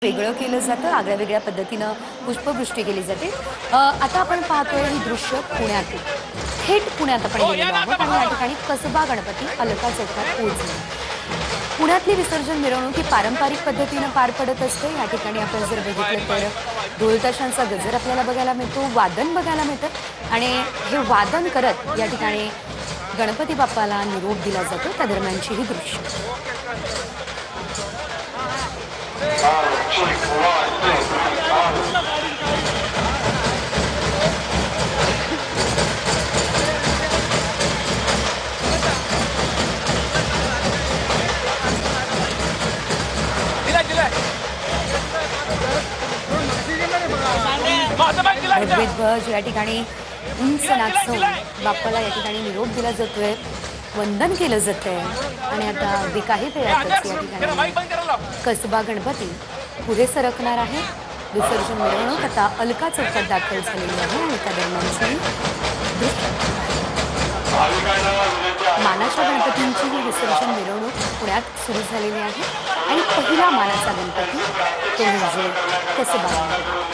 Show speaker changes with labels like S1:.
S1: वेगळं केलं जातं, आगळ्या-वेगळ्या पद्धतीनं पुष्पवृष्टी केली जाते. आता आपण पाहतोय ही दृश्य पुण्यातील. थेट पुण्यात आपण गेलेलो आहोत आणि या ठिकाणी कसबा गणपती अलका चौकात पोहोचलो. पुण्यातली विसर्जन मिरवणूक ही पारंपरिक पद्धतीनं पार पडत असते. या ठिकाणी आपण जर बघितलं तर ढोल-ताशांचा गजर आपल्याला बघायला मिळतो, वादन बघायला मिळतं आणि हे वादन करत या ठिकाणी गणपती बाप्पाला निरोप दिला जातो. त्या दरम्यानची ही दृश्य. ध्वज या ठिकाणी उंच नाचवून बाप्पाला या ठिकाणी निरोप दिला जातोय, वंदन केलं जातंय आणि आता अगदी काही वेळातच या ठिकाणी कसबा गणपती पुढे सरकणार आहे. विसर्जन मिरवणूक आता अलका चौकात दाखल झालेली आहे आणि त्या दरम्यानची मानाच्या गणपतींची ही विसर्जन मिरवणूक पुण्यात सुरू झालेली आहे आणि पहिला मानाचा गणपती तो म्हणजे कसबा गणपती.